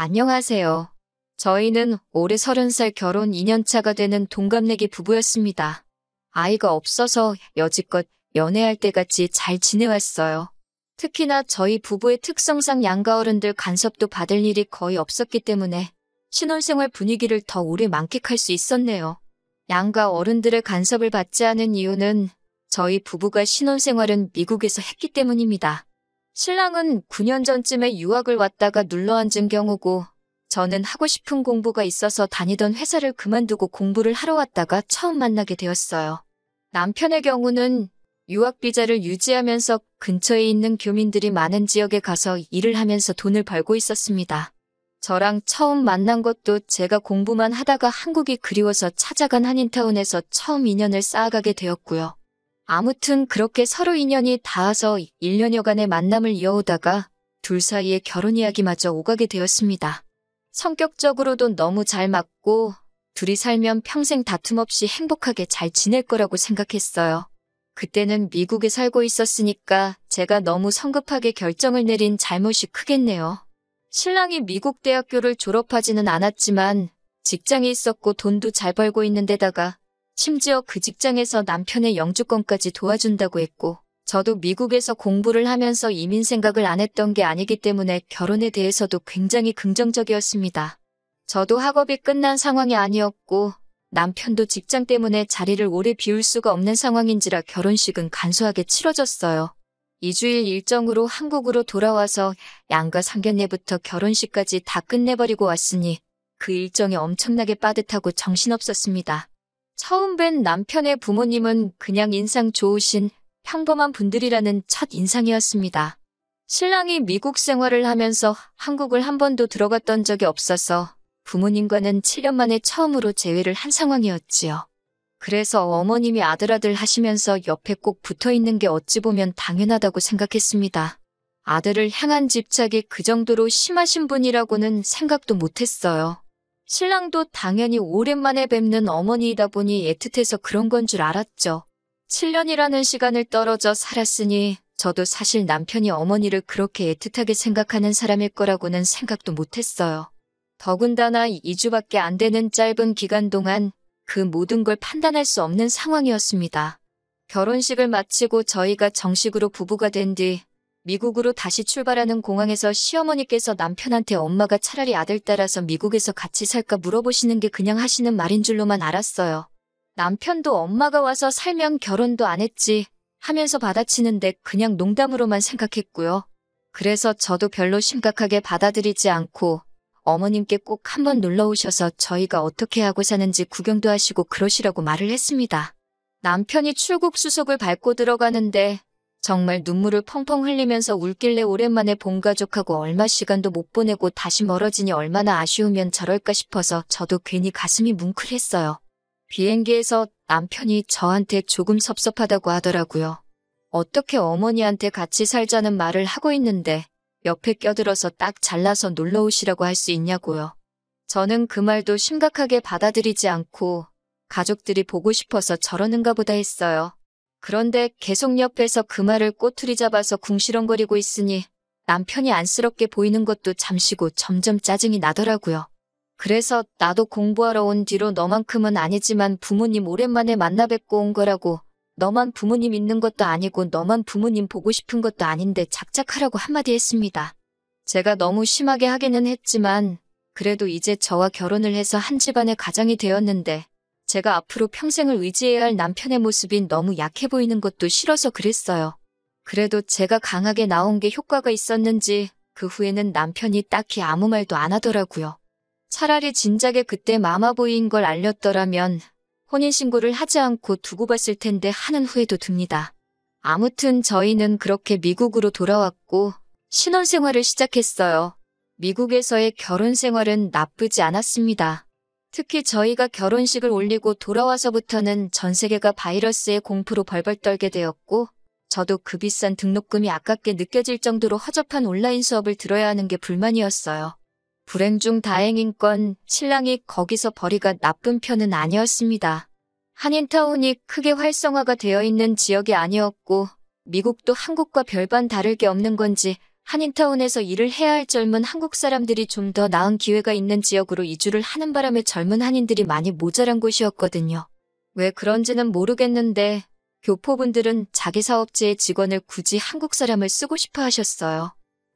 안녕하세요. 저희는 올해 30살 결혼 2년차가 되는 동갑내기 부부였습니다. 아이가 없어서 여지껏 연애할 때같이 잘 지내왔어요. 특히나 저희 부부의 특성상 양가 어른들 간섭도 받을 일이 거의 없었기 때문에 신혼생활 분위기를 더 오래 만끽할 수 있었네요. 양가 어른들의 간섭을 받지 않은 이유는 저희 부부가 신혼생활은 미국에서 했기 때문입니다. 신랑은 9년 전쯤에 유학을 왔다가 눌러앉은 경우고 저는 하고 싶은 공부가 있어서 다니던 회사를 그만두고 공부를 하러 왔다가 처음 만나게 되었어요. 남편의 경우는 유학 비자를 유지하면서 근처에 있는 교민들이 많은 지역에 가서 일을 하면서 돈을 벌고 있었습니다. 저랑 처음 만난 것도 제가 공부만 하다가 한국이 그리워서 찾아간 한인타운에서 처음 인연을 쌓아가게 되었고요. 아무튼 그렇게 서로 인연이 닿아서 1년여간의 만남을 이어오다가 둘 사이에 결혼 이야기마저 오가게 되었습니다. 성격적으로도 너무 잘 맞고 둘이 살면 평생 다툼 없이 행복하게 잘 지낼 거라고 생각했어요. 그때는 미국에 살고 있었으니까 제가 너무 성급하게 결정을 내린 잘못이 크겠네요. 신랑이 미국 대학교를 졸업하지는 않았지만 직장이 있었고 돈도 잘 벌고 있는 데다가 심지어 그 직장에서 남편의 영주권까지 도와준다고 했고 저도 미국에서 공부를 하면서 이민 생각을 안 했던 게 아니기 때문에 결혼에 대해서도 굉장히 긍정적이었습니다. 저도 학업이 끝난 상황이 아니었고 남편도 직장 때문에 자리를 오래 비울 수가 없는 상황인지라 결혼식은 간소하게 치러졌어요. 2주일 일정으로 한국으로 돌아와서 양가 상견례부터 결혼식까지 다 끝내버리고 왔으니 그 일정이 엄청나게 빠듯하고 정신없었습니다. 처음 뵌 남편의 부모님은 그냥 인상 좋으신 평범한 분들이라는 첫 인상이었습니다. 신랑이 미국 생활을 하면서 한국을 한 번도 들어갔던 적이 없어서 부모님과는 7년 만에 처음으로 재회를 한 상황이었지요. 그래서 어머님이 아들 하시면서 옆에 꼭 붙어있는 게 어찌 보면 당연하다고 생각했습니다. 아들을 향한 집착이 그 정도로 심하신 분이라고는 생각도 못했어요. 신랑도 당연히 오랜만에 뵙는 어머니이다 보니 애틋해서 그런 건 줄 알았죠. 7년이라는 시간을 떨어져 살았으니 저도 사실 남편이 어머니를 그렇게 애틋하게 생각하는 사람일 거라고는 생각도 못했어요. 더군다나 2주밖에 안 되는 짧은 기간 동안 그 모든 걸 판단할 수 없는 상황이었습니다. 결혼식을 마치고 저희가 정식으로 부부가 된 뒤 미국으로 다시 출발하는 공항에서 시어머니께서 남편한테 엄마가 차라리 아들 따라서 미국에서 같이 살까 물어보시는 게 그냥 하시는 말인 줄로만 알았어요. 남편도 엄마가 와서 살면 결혼도 안 했지 하면서 받아치는데 그냥 농담으로만 생각했고요. 그래서 저도 별로 심각하게 받아들이지 않고 어머님께 꼭 한번 놀러 오셔서 저희가 어떻게 하고 사는지 구경도 하시고 그러시라고 말을 했습니다. 남편이 출국 수속을 밟고 들어가는데 정말 눈물을 펑펑 흘리면서 울길래 오랜만에 본 가족하고 얼마 시간도 못 보내고 다시 멀어지니 얼마나 아쉬우면 저럴까 싶어서 저도 괜히 가슴이 뭉클했어요. 비행기에서 남편이 저한테 조금 섭섭하다고 하더라고요. 어떻게 어머니한테 같이 살자는 말을 하고 있는데 옆에 껴들어서 딱 잘라서 놀러 오시라고 할 수 있냐고요. 저는 그 말도 심각하게 받아들이지 않고 가족들이 보고 싶어서 저러는가 보다 했어요. 그런데 계속 옆에서 그 말을 꼬투리 잡아서 궁시렁거리고 있으니 남편이 안쓰럽게 보이는 것도 잠시고 점점 짜증이 나더라고요. 그래서 나도 공부하러 온 뒤로 너만큼은 아니지만 부모님 오랜만에 만나 뵙고 온 거라고 너만 부모님 있는 것도 아니고 너만 부모님 보고 싶은 것도 아닌데 작작하라고 한마디 했습니다. 제가 너무 심하게 하기는 했지만 그래도 이제 저와 결혼을 해서 한 집안의 가장이 되었는데 제가 앞으로 평생을 의지해야 할 남편의 모습이 너무 약해 보이는 것도 싫어서 그랬어요. 그래도 제가 강하게 나온 게 효과가 있었는지 그 후에는 남편이 딱히 아무 말도 안 하더라고요. 차라리 진작에 그때 마마보이인 걸 알렸더라면 혼인신고를 하지 않고 두고 봤을 텐데 하는 후회도 듭니다. 아무튼 저희는 그렇게 미국으로 돌아왔고 신혼생활을 시작했어요. 미국에서의 결혼 생활은 나쁘지 않았습니다. 특히 저희가 결혼식을 올리고 돌아와서부터는 전 세계가 바이러스의 공포로 벌벌 떨게 되었고 저도 그 비싼 등록금이 아깝게 느껴질 정도로 허접한 온라인 수업을 들어야 하는 게 불만이었어요. 불행 중 다행인 건 신랑이 거기서 벌이가 나쁜 편은 아니었습니다. 한인타운이 크게 활성화가 되어 있는 지역이 아니었고 미국도 한국과 별반 다를 게 없는 건지 한인타운에서 일을 해야 할 젊은 한국 사람들이 좀 더 나은 기회가 있는 지역으로 이주를 하는 바람에 젊은 한인들이 많이 모자란 곳이었거든요. 왜 그런지는 모르겠는데 교포분들은 자기 사업체의 직원을 굳이 한국 사람을 쓰고 싶어 하셨어요.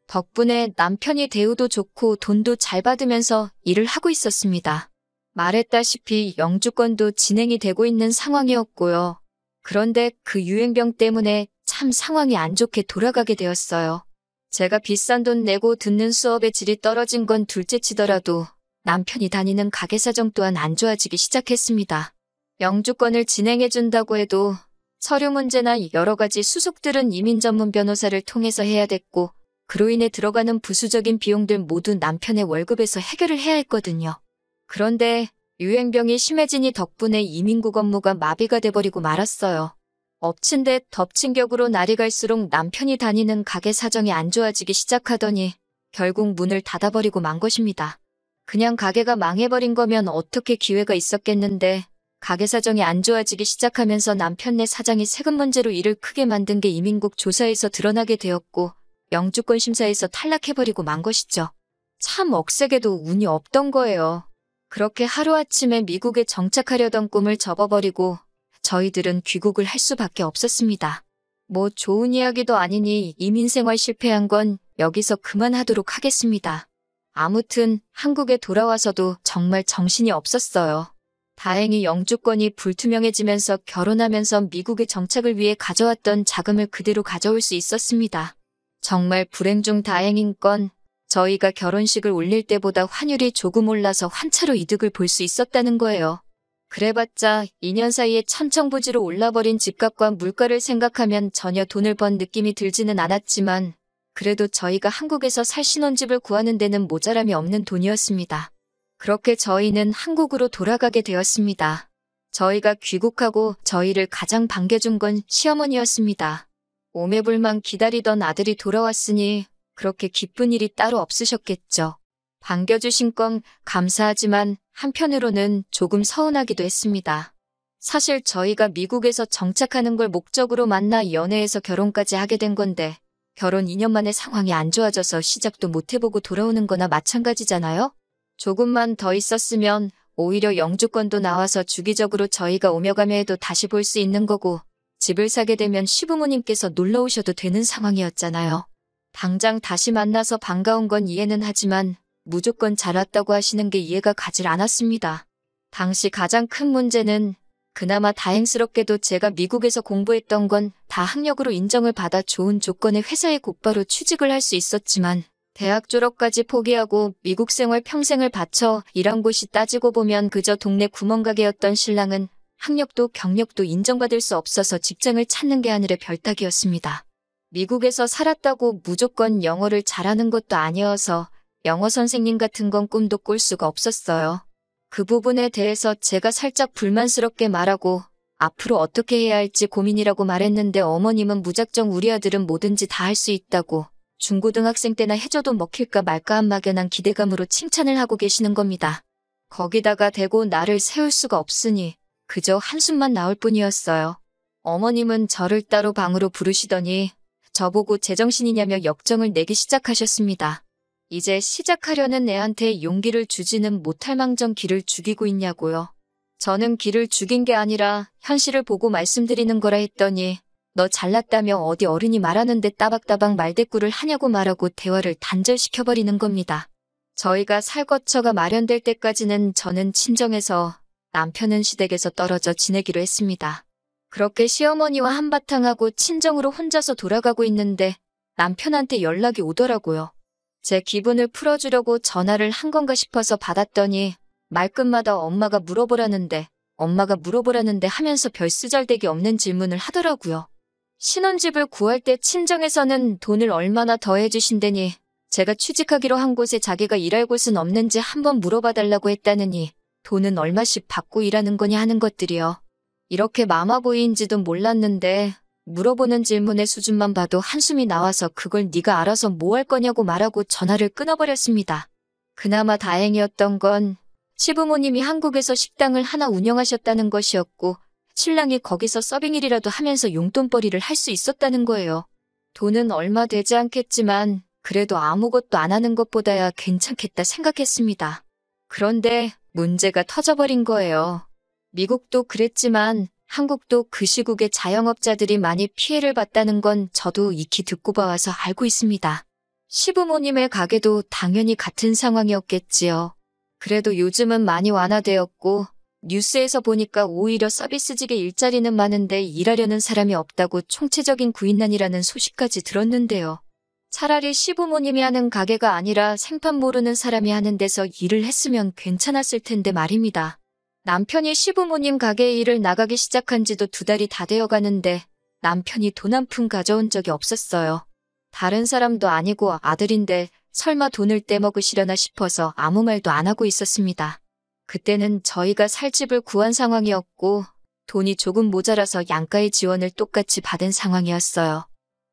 덕분에 남편이 대우도 좋고 돈도 잘 받으면서 일을 하고 있었습니다. 말했다시피 영주권도 진행이 되고 있는 상황이었고요. 그런데 그 유행병 때문에 참 상황이 안 좋게 돌아가게 되었어요. 제가 비싼 돈 내고 듣는 수업의 질이 떨어진 건 둘째치더라도 남편이 다니는 가게 사정 또한 안 좋아지기 시작했습니다. 영주권을 진행해준다고 해도 서류 문제나 여러 가지 수속들은 이민 전문 변호사를 통해서 해야 됐고 그로 인해 들어가는 부수적인 비용들 모두 남편의 월급에서 해결을 해야 했거든요. 그런데 유행병이 심해지니 덕분에 이민국 업무가 마비가 돼버리고 말았어요. 엎친 데 덮친 격으로 날이 갈수록 남편이 다니는 가게 사정이 안 좋아지기 시작하더니 결국 문을 닫아버리고 만 것입니다. 그냥 가게가 망해버린 거면 어떻게 기회가 있었겠는데 가게 사정이 안 좋아지기 시작하면서 남편네 사장이 세금 문제로 일을 크게 만든 게 이민국 조사에서 드러나게 되었고 영주권 심사에서 탈락해버리고 만 것이죠. 참 억세게도 운이 없던 거예요. 그렇게 하루아침에 미국에 정착하려던 꿈을 접어버리고 저희들은 귀국을 할 수밖에 없었습니다. 뭐 좋은 이야기도 아니니 이민 생활 실패한 건 여기서 그만하도록 하겠습니다. 아무튼 한국에 돌아와서도 정말 정신이 없었어요. 다행히 영주권이 불투명해지면서 결혼하면서 미국에 정착을 위해 가져왔던 자금을 그대로 가져올 수 있었습니다. 정말 불행 중 다행인 건 저희가 결혼식을 올릴 때보다 환율이 조금 올라서 환차로 이득을 볼 수 있었다는 거예요. 그래봤자 2년 사이에 천정부지로 올라버린 집값과 물가를 생각하면 전혀 돈을 번 느낌이 들지는 않았지만 그래도 저희가 한국에서 살 신혼집을 구하는 데는 모자람이 없는 돈이었습니다. 그렇게 저희는 한국으로 돌아가게 되었습니다. 저희가 귀국하고 저희를 가장 반겨준 건 시어머니였습니다. 오매불만 기다리던 아들이 돌아왔으니 그렇게 기쁜 일이 따로 없으셨겠죠. 반겨주신 건 감사하지만 한편으로는 조금 서운하기도 했습니다. 사실 저희가 미국에서 정착하는 걸 목적으로 만나 연애해서 결혼까지 하게 된 건데 결혼 2년 만에 상황이 안 좋아져서 시작도 못 해보고 돌아오는 거나 마찬가지잖아요? 조금만 더 있었으면 오히려 영주권도 나와서 주기적으로 저희가 오며 가며 해도 다시 볼 수 있는 거고 집을 사게 되면 시부모님께서 놀러 오셔도 되는 상황이었잖아요. 당장 다시 만나서 반가운 건 이해는 하지만 무조건 잘 왔다고 하시는 게 이해가 가질 않았습니다. 당시 가장 큰 문제는 그나마 다행스럽게도 제가 미국에서 공부했던 건 다 학력으로 인정을 받아 좋은 조건의 회사에 곧바로 취직을 할 수 있었지만 대학 졸업까지 포기하고 미국 생활 평생을 바쳐 일한 곳이 따지고 보면 그저 동네 구멍가게였던 신랑은 학력도 경력도 인정받을 수 없어서 직장을 찾는 게 하늘의 별따기였습니다. 미국에서 살았다고 무조건 영어를 잘하는 것도 아니어서 영어 선생님 같은 건 꿈도 꿀 수가 없었어요. 그 부분에 대해서 제가 살짝 불만스럽게 말하고 앞으로 어떻게 해야 할지 고민이라고 말했는데 어머님은 무작정 우리 아들은 뭐든지 다 할 수 있다고 중고등학생 때나 해줘도 먹힐까 말까 한 막연한 기대감으로 칭찬을 하고 계시는 겁니다. 거기다가 대고 나를 세울 수가 없으니 그저 한숨만 나올 뿐이었어요. 어머님은 저를 따로 방으로 부르시더니 저보고 제정신이냐며 역정을 내기 시작하셨습니다. 이제 시작하려는 애한테 용기를 주지는 못할 망정 기를 죽이고 있냐고요. 저는 기를 죽인 게 아니라 현실을 보고 말씀드리는 거라 했더니 너 잘났다며 어디 어른이 말하는데 따박따박 말대꾸를 하냐고 말하고 대화를 단절시켜버리는 겁니다. 저희가 살 거처가 마련될 때까지는 저는 친정에서 남편은 시댁에서 떨어져 지내기로 했습니다. 그렇게 시어머니와 한바탕 하고 친정으로 혼자서 돌아가고 있는데 남편한테 연락이 오더라고요. 제 기분을 풀어주려고 전화를 한 건가 싶어서 받았더니 말끝마다 엄마가 물어보라는데 하면서 별 쓰잘데기 없는 질문을 하더라고요. 신혼집을 구할 때 친정에서는 돈을 얼마나 더 해주신다니 제가 취직하기로 한 곳에 자기가 일할 곳은 없는지 한번 물어봐달라고 했다느니 돈은 얼마씩 받고 일하는 거냐 하는 것들이요. 이렇게 마마보이인지도 몰랐는데 물어보는 질문의 수준만 봐도 한숨이 나와서 그걸 네가 알아서 뭐 할 거냐고 말하고 전화를 끊어버렸습니다. 그나마 다행이었던 건 시부모님이 한국에서 식당을 하나 운영하셨다는 것이었고 신랑이 거기서 서빙일이라도 하면서 용돈벌이를 할 수 있었다는 거예요. 돈은 얼마 되지 않겠지만 그래도 아무것도 안 하는 것보다야 괜찮겠다 생각했습니다. 그런데 문제가 터져버린 거예요. 미국도 그랬지만 한국도 그 시국에 자영업자들이 많이 피해를 봤다는 건 저도 익히 듣고 봐와서 알고 있습니다. 시부모님의 가게도 당연히 같은 상황이었겠지요. 그래도 요즘은 많이 완화되었고 뉴스에서 보니까 오히려 서비스직의 일자리는 많은데 일하려는 사람이 없다고 총체적인 구인난이라는 소식까지 들었는데요. 차라리 시부모님이 하는 가게가 아니라 생판 모르는 사람이 하는 데서 일을 했으면 괜찮았을 텐데 말입니다. 남편이 시부모님 가게에 일을 나가기 시작한 지도 2달이 다 되어 가는데 남편이 돈 한 푼 가져온 적이 없었어요. 다른 사람도 아니고 아들인데 설마 돈을 떼먹으시려나 싶어서 아무 말도 안 하고 있었습니다. 그때는 저희가 살 집을 구한 상황이었고 돈이 조금 모자라서 양가의 지원을 똑같이 받은 상황이었어요.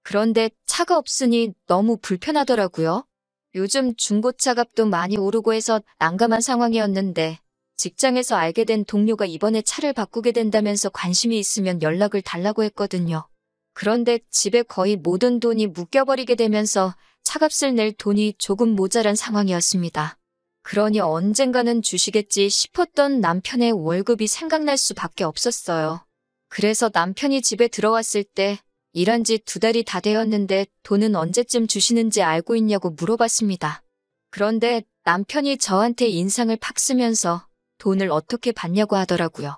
그런데 차가 없으니 너무 불편하더라고요. 요즘 중고차 값도 많이 오르고 해서 난감한 상황이었는데 직장에서 알게 된 동료가 이번에 차를 바꾸게 된다면서 관심이 있으면 연락을 달라고 했거든요. 그런데 집에 거의 모든 돈이 묶여버리게 되면서 차값을 낼 돈이 조금 모자란 상황이었습니다. 그러니 언젠가는 주시겠지 싶었던 남편의 월급이 생각날 수밖에 없었어요. 그래서 남편이 집에 들어왔을 때 일한 지 2달이 다 되었는데 돈은 언제쯤 주시는지 알고 있냐고 물어봤습니다. 그런데 남편이 저한테 인상을 팍 쓰면서 돈을 어떻게 받냐고 하더라고요.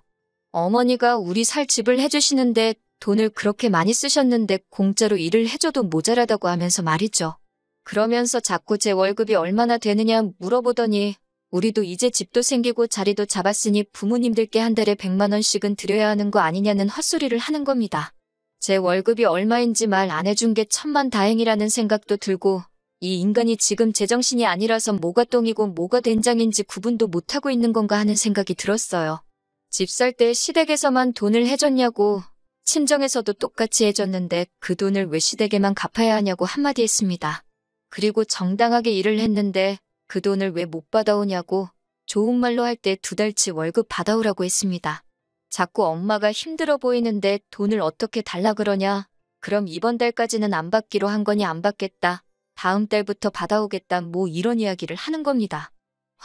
어머니가 우리 살 집을 해주시는데 돈을 그렇게 많이 쓰셨는데 공짜로 일을 해줘도 모자라다고 하면서 말이죠. 그러면서 자꾸 제 월급이 얼마나 되느냐 물어보더니 우리도 이제 집도 생기고 자리도 잡았으니 부모님들께 한 달에 100만 원씩은 드려야 하는 거 아니냐는 헛소리를 하는 겁니다. 제 월급이 얼마인지 말 안 해준 게 천만다행이라는 생각도 들고 이 인간이 지금 제정신이 아니라서 뭐가 똥이고 뭐가 된장인지 구분도 못하고 있는 건가 하는 생각이 들었어요. 집 살 때 시댁에서만 돈을 해줬냐고 친정에서도 똑같이 해줬는데 그 돈을 왜 시댁에만 갚아야 하냐고 한마디 했습니다. 그리고 정당하게 일을 했는데 그 돈을 왜 못 받아오냐고 좋은 말로 할 때 2달치 월급 받아오라고 했습니다. 자꾸 엄마가 힘들어 보이는데 돈을 어떻게 달라 그러냐. 그럼 이번 달까지는 안 받기로 한 거니 안 받겠다. 다음 달부터 받아오겠다. 뭐 이런 이야기를 하는 겁니다.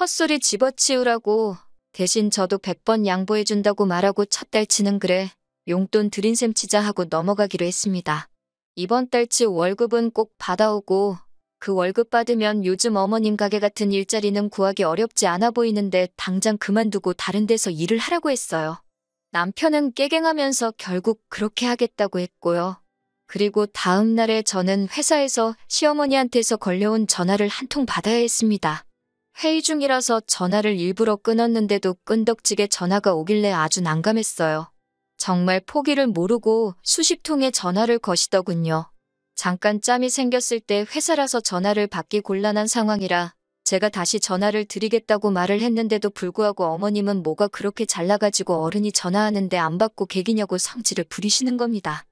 헛소리 집어치우라고 대신 저도 100번 양보해준다고 말하고 첫 달치는 그래. 용돈 드린 셈 치자 하고 넘어가기로 했습니다. 이번 달치 월급은 꼭 받아오고 그 월급 받으면 요즘 어머님 가게 같은 일자리는 구하기 어렵지 않아 보이는데 당장 그만두고 다른 데서 일을 하라고 했어요. 남편은 깨갱하면서 결국 그렇게 하겠다고 했고요. 그리고 다음 날에 저는 회사에서 시어머니한테서 걸려온 전화를 한 통 받아야 했습니다. 회의 중이라서 전화를 일부러 끊었는데도 끈덕지게 전화가 오길래 아주 난감했어요. 정말 포기를 모르고 수십 통의 전화를 거시더군요. 잠깐 짬이 생겼을 때 회사라서 전화를 받기 곤란한 상황이라 제가 다시 전화를 드리겠다고 말을 했는데도 불구하고 어머님은 뭐가 그렇게 잘나가지고 어른이 전화하는데 안 받고 개기냐고 성질을 부리시는 겁니다.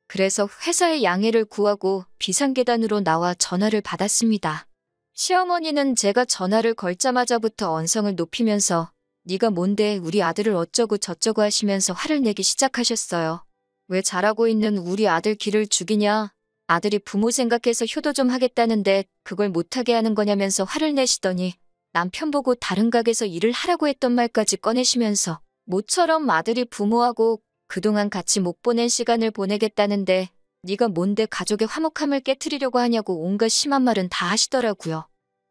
그래서 회사에 양해를 구하고 비상계단으로 나와 전화를 받았습니다. 시어머니는 제가 전화를 걸자마자부터 언성을 높이면서 네가 뭔데 우리 아들을 어쩌고 저쩌고 하시면서 화를 내기 시작하셨어요. 왜 잘하고 있는 우리 아들 기를 죽이냐. 아들이 부모 생각해서 효도 좀 하겠다는데 그걸 못하게 하는 거냐면서 화를 내시더니 남편 보고 다른 가게에서 일을 하라고 했던 말까지 꺼내시면서 모처럼 아들이 부모하고 그동안 같이 못 보낸 시간을 보내겠다는데 네가 뭔데 가족의 화목함을 깨트리려고 하냐고 온갖 심한 말은 다 하시더라고요.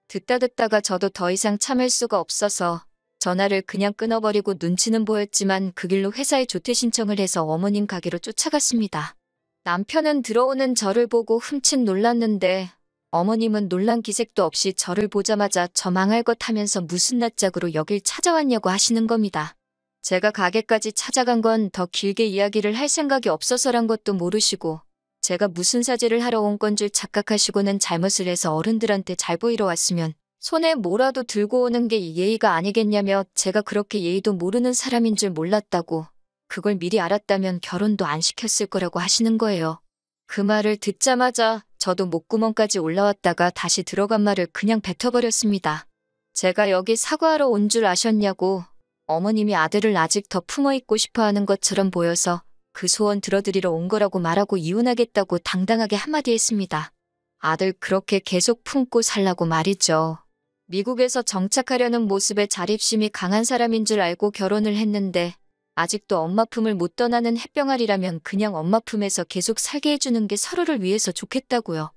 듣다가 저도 더 이상 참을 수가 없어서 전화를 그냥 끊어버리고 눈치는 보였지만 그 길로 회사에 조퇴 신청을 해서 어머님 가게로 쫓아갔습니다. 남편은 들어오는 저를 보고 흠칫 놀랐는데 어머님은 놀란 기색도 없이 저를 보자마자 저 망할 것 하면서 무슨 낯짝으로 여길 찾아왔냐고 하시는 겁니다. 제가 가게까지 찾아간 건 더 길게 이야기를 할 생각이 없어서란 것도 모르시고 제가 무슨 사죄를 하러 온 건 줄 착각하시고는 잘못을 해서 어른들한테 잘 보이러 왔으면 손에 뭐라도 들고 오는 게 예의가 아니겠냐며 제가 그렇게 예의도 모르는 사람인 줄 몰랐다고 그걸 미리 알았다면 결혼도 안 시켰을 거라고 하시는 거예요. 그 말을 듣자마자 저도 목구멍까지 올라왔다가 다시 들어간 말을 그냥 뱉어버렸습니다. 제가 여기 사과하러 온 줄 아셨냐고 어머님이 아들을 아직 더 품어있고 싶어하는 것처럼 보여서 그 소원 들어드리러 온 거라고 말하고 이혼하겠다고 당당하게 한마디 했습니다. 아들 그렇게 계속 품고 살라고 말이죠. 미국에서 정착하려는 모습에 자립심이 강한 사람인 줄 알고 결혼을 했는데 아직도 엄마 품을 못 떠나는 햇병아리라면 그냥 엄마 품에서 계속 살게 해주는 게 서로를 위해서 좋겠다고요.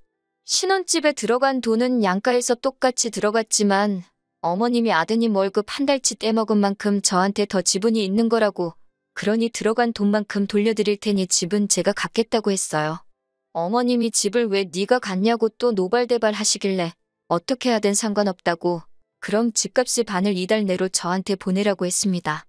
신혼집에 들어간 돈은 양가에서 똑같이 들어갔지만 어머님이 아드님 월급 한 달치 떼먹은 만큼 저한테 더 지분이 있는 거라고, 그러니 들어간 돈만큼 돌려드릴 테니 집은 제가 갖겠다고 했어요. 어머님이 집을 왜 네가 갖냐고 또 노발대발 하시길래 어떻게 하든 상관없다고, 그럼 집값의 반을 이달 내로 저한테 보내라고 했습니다.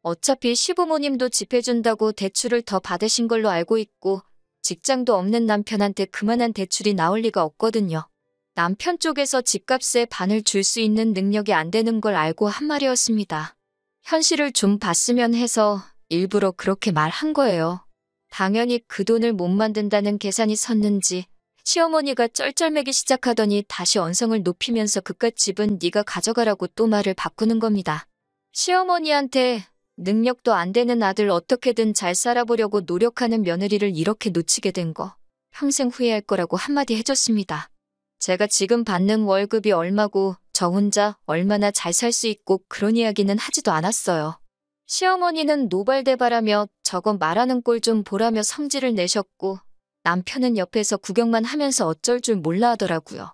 어차피 시부모님도 집 해준다고 대출을 더 받으신 걸로 알고 있고 직장도 없는 남편한테 그만한 대출이 나올 리가 없거든요. 남편 쪽에서 집값의 반을 줄 수 있는 능력이 안 되는 걸 알고 한 말이었습니다. 현실을 좀 봤으면 해서 일부러 그렇게 말한 거예요. 당연히 그 돈을 못 만든다는 계산이 섰는지 시어머니가 쩔쩔매기 시작하더니 다시 언성을 높이면서 그깟 집은 네가 가져가라고 또 말을 바꾸는 겁니다. 시어머니한테 능력도 안 되는 아들 어떻게든 잘 살아보려고 노력하는 며느리를 이렇게 놓치게 된 거 평생 후회할 거라고 한마디 해줬습니다. 제가 지금 받는 월급이 얼마고 저 혼자 얼마나 잘 살 수 있고 그런 이야기는 하지도 않았어요. 시어머니는 노발대발하며 저건 말하는 꼴 좀 보라며 성질을 내셨고 남편은 옆에서 구경만 하면서 어쩔 줄 몰라 하더라고요.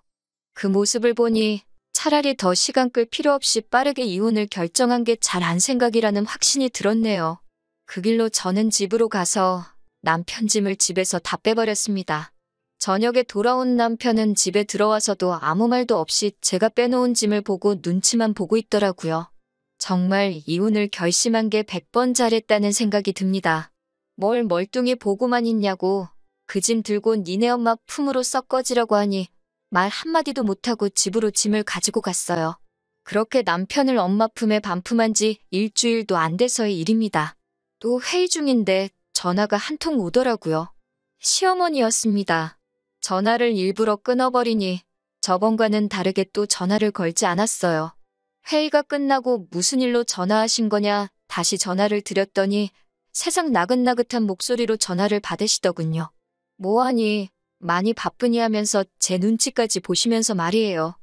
그 모습을 보니 차라리 더 시간 끌 필요 없이 빠르게 이혼을 결정한 게 잘한 생각이라는 확신이 들었네요. 그 길로 저는 집으로 가서 남편 짐을 집에서 다 빼버렸습니다. 저녁에 돌아온 남편은 집에 들어와서도 아무 말도 없이 제가 빼놓은 짐을 보고 눈치만 보고 있더라고요. 정말 이혼을 결심한 게 100번 잘했다는 생각이 듭니다. 뭘 멀뚱히 보고만 있냐고, 그 짐 들고 니네 엄마 품으로 썩 꺼지라고 하니 말 한마디도 못하고 집으로 짐을 가지고 갔어요. 그렇게 남편을 엄마 품에 반품한 지 일주일도 안 돼서의 일입니다. 또 회의 중인데 전화가 한 통 오더라고요. 시어머니였습니다. 전화를 일부러 끊어버리니 저번과는 다르게 또 전화를 걸지 않았어요. 회의가 끝나고 무슨 일로 전화하신 거냐 다시 전화를 드렸더니 세상 나긋나긋한 목소리로 전화를 받으시더군요. 뭐하니? 많이 바쁘니 하면서 제 눈치까지 보시면서 말이에요.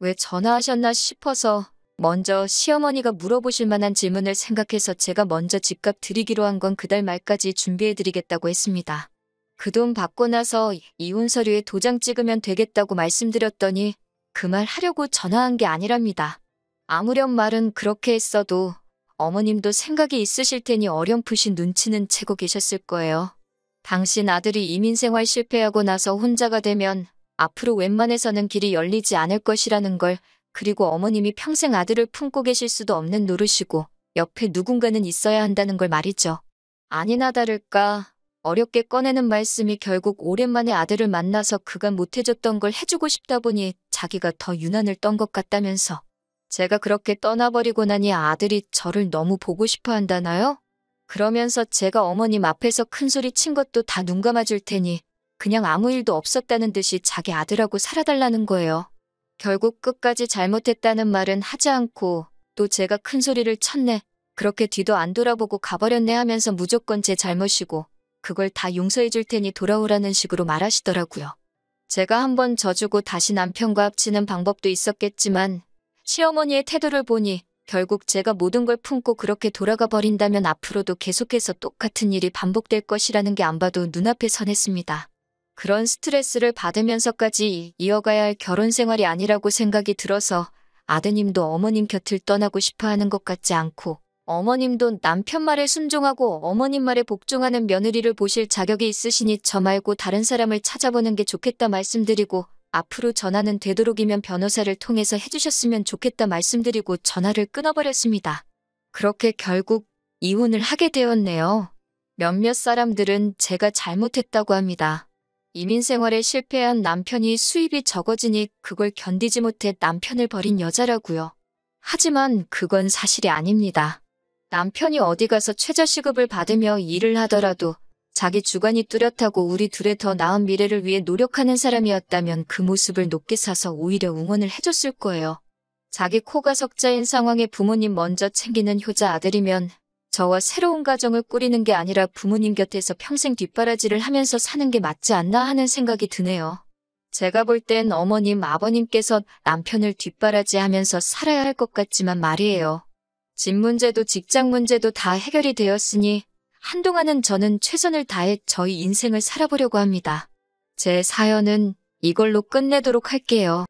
왜 전화하셨나 싶어서 먼저 시어머니가 물어보실 만한 질문을 생각해서 제가 먼저 집값 드리기로 한 건 그달 말까지 준비해드리겠다고 했습니다. 그 돈 받고 나서 이혼 서류에 도장 찍으면 되겠다고 말씀드렸더니 그 말 하려고 전화한 게 아니랍니다. 아무렴 말은 그렇게 했어도 어머님도 생각이 있으실 테니 어렴풋이 눈치는 채고 계셨을 거예요. 당신 아들이 이민생활 실패하고 나서 혼자가 되면 앞으로 웬만해서는 길이 열리지 않을 것이라는 걸, 그리고 어머님이 평생 아들을 품고 계실 수도 없는 노릇이고 옆에 누군가는 있어야 한다는 걸 말이죠. 아니나 다를까 어렵게 꺼내는 말씀이 결국 오랜만에 아들을 만나서 그가 못해줬던 걸 해주고 싶다 보니 자기가 더 유난을 떤 것 같다면서. 제가 그렇게 떠나버리고 나니 아들이 저를 너무 보고 싶어 한다나요? 그러면서 제가 어머님 앞에서 큰소리 친 것도 다 눈 감아줄 테니 그냥 아무 일도 없었다는 듯이 자기 아들하고 살아달라는 거예요. 결국 끝까지 잘못했다는 말은 하지 않고 또 제가 큰소리를 쳤네, 그렇게 뒤도 안 돌아보고 가버렸네 하면서 무조건 제 잘못이고 그걸 다 용서해 줄 테니 돌아오라는 식으로 말하시더라고요. 제가 한번 져주고 다시 남편과 합치는 방법도 있었겠지만 시어머니의 태도를 보니 결국 제가 모든 걸 품고 그렇게 돌아가 버린다면 앞으로도 계속해서 똑같은 일이 반복될 것이라는 게 안 봐도 눈앞에 선했습니다. 그런 스트레스를 받으면서까지 이어가야 할 결혼 생활이 아니라고 생각이 들어서 아드님도 어머님 곁을 떠나고 싶어 하는 것 같지 않고 어머님도 남편 말에 순종하고 어머님 말에 복종하는 며느리를 보실 자격이 있으시니 저 말고 다른 사람을 찾아보는 게 좋겠다 말씀드리고 앞으로 전화는 되도록이면 변호사를 통해서 해주셨으면 좋겠다 말씀드리고 전화를 끊어버렸습니다. 그렇게 결국 이혼을 하게 되었네요. 몇몇 사람들은 제가 잘못했다고 합니다. 이민 생활에 실패한 남편이 수입이 적어지니 그걸 견디지 못해 남편을 버린 여자라고요. 하지만 그건 사실이 아닙니다. 남편이 어디 가서 최저시급을 받으며 일을 하더라도 자기 주관이 뚜렷하고 우리 둘의 더 나은 미래를 위해 노력하는 사람이었다면 그 모습을 높게 사서 오히려 응원을 해줬을 거예요. 자기 코가 석자인 상황에 부모님 먼저 챙기는 효자 아들이면 저와 새로운 가정을 꾸리는 게 아니라 부모님 곁에서 평생 뒷바라지를 하면서 사는 게 맞지 않나 하는 생각이 드네요. 제가 볼 땐 어머님, 아버님께서 남편을 뒷바라지하면서 살아야 할 것 같지만 말이에요. 집 문제도 직장 문제도 다 해결이 되었으니 한동안은 저는 최선을 다해 저희 인생을 살아보려고 합니다. 제 사연은 이걸로 끝내도록 할게요.